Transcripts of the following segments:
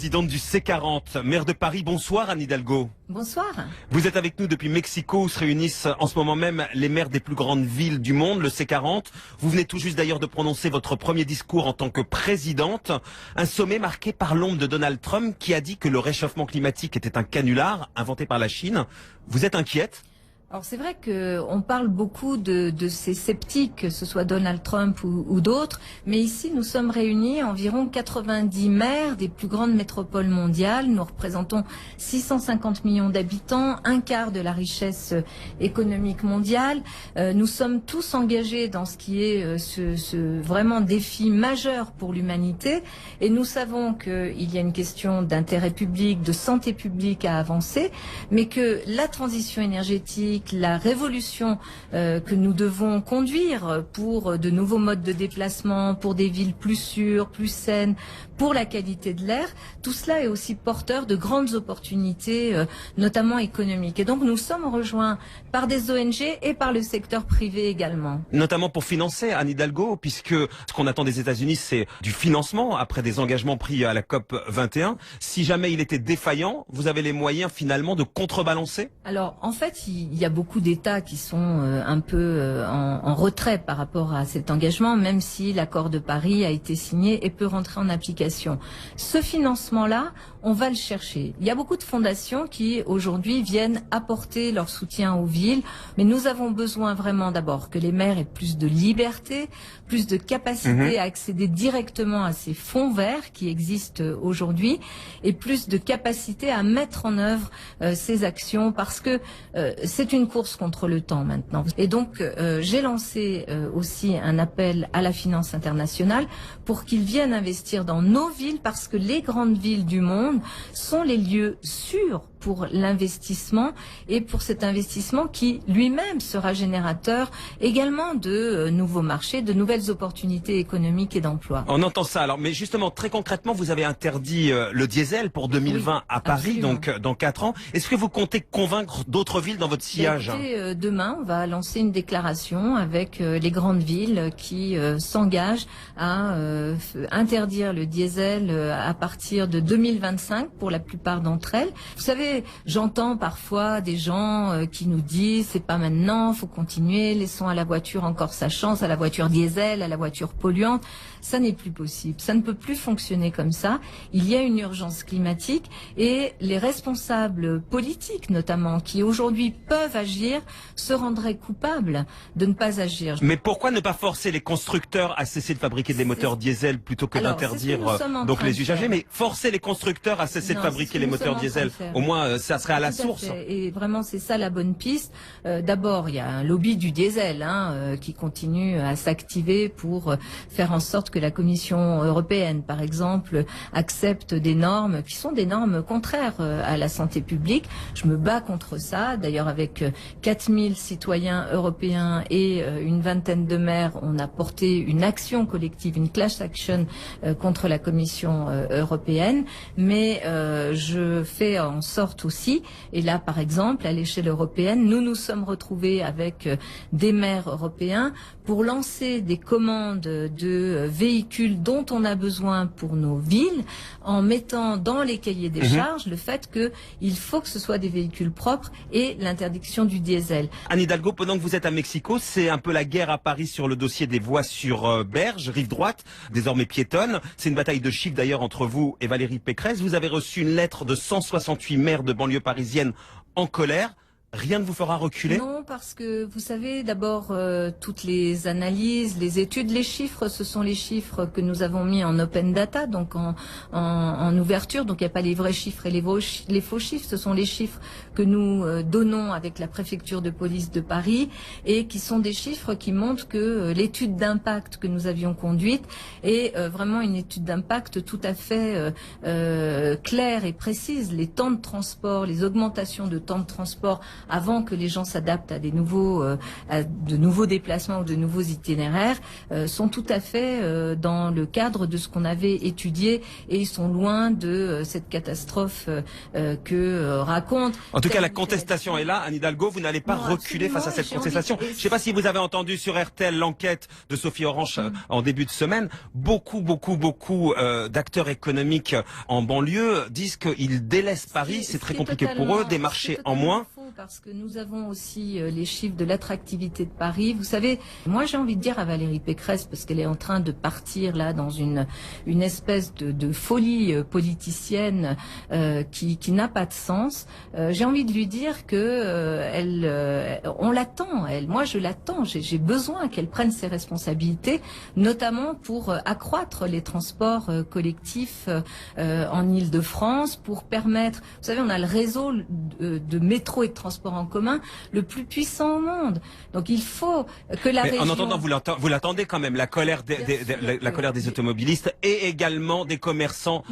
présidente du C40, maire de Paris. Bonsoir Anne Hidalgo. Bonsoir. Vous êtes avec nous depuis Mexico où se réunissent en ce moment même les maires des plus grandes villes du monde, le C40. Vous venez tout juste d'ailleurs de prononcer votre premier discours en tant que présidente. Un sommet marqué par l'ombre de Donald Trump qui a dit que le réchauffement climatique était un canular inventé par la Chine. Vous êtes inquiète ? Alors c'est vrai qu'on parle beaucoup de ces sceptiques, que ce soit Donald Trump ou d'autres, mais ici nous sommes réunis environ 90 maires des plus grandes métropoles mondiales. Nous représentons 650 millions d'habitants, un quart de la richesse économique mondiale. Nous sommes tous engagés dans ce qui est ce vraiment défi majeur pour l'humanité, et nous savons qu'il y a une question d'intérêt public, de santé publique à avancer, mais que la transition énergétique, la révolution que nous devons conduire pour de nouveaux modes de déplacement, pour des villes plus sûres, plus saines, pour la qualité de l'air, tout cela est aussi porteur de grandes opportunités, notamment économiques. Et donc nous sommes rejoints par des ONG et par le secteur privé également. Notamment pour financer, Anne Hidalgo, puisque ce qu'on attend des États-Unis, c'est du financement après des engagements pris à la COP 21. Si jamais il était défaillant, vous avez les moyens finalement de contrebalancer ? Alors en fait, il y a beaucoup d'États qui sont un peu en retrait par rapport à cet engagement, même si l'accord de Paris a été signé et peut rentrer en application. Ce financement-là, on va le chercher. Il y a beaucoup de fondations qui aujourd'hui viennent apporter leur soutien aux villes, mais nous avons besoin vraiment d'abord que les maires aient plus de liberté, plus de capacité à accéder directement à ces fonds verts qui existent aujourd'hui, et plus de capacité à mettre en œuvre ces actions, parce que c'est une course contre le temps maintenant. Et donc j'ai lancé aussi un appel à la finance internationale pour qu'ils viennent investir dans nos villes, parce que les grandes villes du monde sont les lieux sûrs pour l'investissement, et pour cet investissement qui lui-même sera générateur également de nouveaux marchés, de nouvelles opportunités économiques et d'emploi. On entend ça. Alors, mais justement, très concrètement, vous avez interdit le diesel pour 2020 à Paris, absolument. donc dans 4 ans. Est-ce que vous comptez convaincre d'autres villes dans votre sillage ? Écoutez, demain, on va lancer une déclaration avec les grandes villes qui s'engagent à interdire le diesel à partir de 2025 pour la plupart d'entre elles. Vous savez, j'entends parfois des gens qui nous disent c'est pas maintenant, faut continuer, laissons à la voiture encore sa chance, à la voiture diesel, à la voiture polluante. Ça n'est plus possible, ça ne peut plus fonctionner comme ça. Il y a une urgence climatique, et les responsables politiques notamment qui aujourd'hui peuvent agir se rendraient coupables de ne pas agir. Mais pourquoi ne pas forcer les constructeurs à cesser de fabriquer des moteurs diesel plutôt que d'interdire donc les usagers, mais forcer les constructeurs à cesser de fabriquer les moteurs diesel? Au moins, ça serait à la source. Et vraiment, c'est ça la bonne piste. D'abord, il y a un lobby du diesel qui continue à s'activer pour faire en sorte que la Commission européenne, par exemple, accepte des normes qui sont des normes contraires à la santé publique. Je me bats contre ça. D'ailleurs, avec 4000 citoyens européens et une vingtaine de maires, on a porté une action collective, une class action contre la Commission européenne. Mais je fais en sorte aussi, et là par exemple à l'échelle européenne, nous nous sommes retrouvés avec des maires européens pour lancer des commandes de véhicules dont on a besoin pour nos villes, en mettant dans les cahiers des charges le fait qu'il faut que ce soit des véhicules propres et l'interdiction du diesel. Anne Hidalgo, pendant que vous êtes à Mexico, c'est un peu la guerre à Paris sur le dossier des voies sur berge, rive droite, désormais piétonne. C'est une bataille de chiffres d'ailleurs entre vous et Valérie Pécresse. Vous avez reçu une lettre de 168 maires de banlieue parisienne en colère. Rien ne vous fera reculer? Non, parce que vous savez, d'abord, toutes les analyses, les études, les chiffres, ce sont les chiffres que nous avons mis en open data, donc en ouverture. Donc il n'y a pas les vrais chiffres et les faux chiffres. Ce sont les chiffres que nous donnons avec la préfecture de police de Paris, et qui sont des chiffres qui montrent que l'étude d'impact que nous avions conduite est vraiment une étude d'impact tout à fait claire et précise. Les temps de transport, les augmentations de temps de transport avant que les gens s'adaptent à de nouveaux déplacements ou de nouveaux itinéraires, sont tout à fait dans le cadre de ce qu'on avait étudié et ils sont loin de cette catastrophe que raconte. En tout cas, la contestation est là. Anne Hidalgo, vous n'allez pas reculer face à cette contestation. Je ne sais pas si vous avez entendu sur RTL l'enquête de Sophie Orange en début de semaine. Beaucoup d'acteurs économiques en banlieue disent qu'ils délaissent Paris. C'est très compliqué pour eux, des marchés en moins. Parce que nous avons aussi les chiffres de l'attractivité de Paris. Vous savez, moi j'ai envie de dire à Valérie Pécresse, parce qu'elle est en train de partir là dans une espèce de folie politicienne qui n'a pas de sens. J'ai envie de lui dire que on l'attend. Moi je l'attends. J'ai besoin qu'elle prenne ses responsabilités, notamment pour accroître les transports collectifs en Île-de-France, pour permettre. Vous savez, on a le réseau de métro et de transport en commun le plus puissant au monde. Donc il faut que la région... En entendant, vous l'attendez quand même, la colère des automobilistes et également des commerçants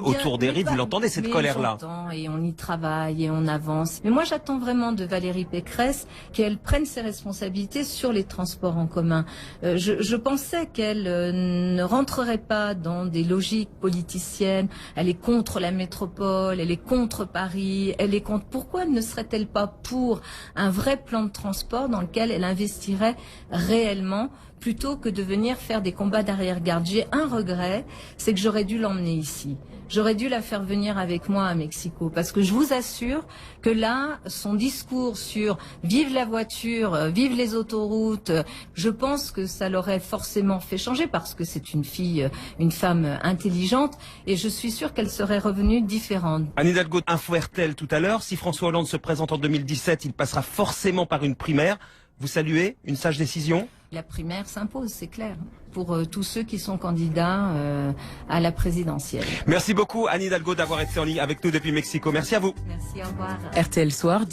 autour des rives. Vous l'entendez, cette colère-là? Et on y travaille et on avance. Mais moi, j'attends vraiment de Valérie Pécresse qu'elle prenne ses responsabilités sur les transports en commun. Je pensais qu'elle ne rentrerait pas dans des logiques politiciennes. Elle est contre la métropole, elle est contre Paris, elle est contre... Pourquoi ne serait-elle pas pour un vrai plan de transport dans lequel elle investirait réellement plutôt que de venir faire des combats d'arrière-garde? J'ai un regret, c'est que j'aurais dû l'emmener ici. J'aurais dû la faire venir avec moi à Mexico, parce que je vous assure que là, son discours sur vive la voiture, vive les autoroutes, je pense que ça l'aurait forcément fait changer, parce que c'est une femme intelligente, et je suis sûre qu'elle serait revenue différente. Anne Hidalgo, info RTL tout à l'heure, si François Hollande se présente en 2017, il passera forcément par une primaire. Vous saluez une sage décision? La primaire s'impose, c'est clair, pour tous ceux qui sont candidats à la présidentielle. Merci beaucoup Anne Hidalgo d'avoir été en ligne avec nous depuis Mexico. Merci à vous. Merci, au revoir. RTL Soir.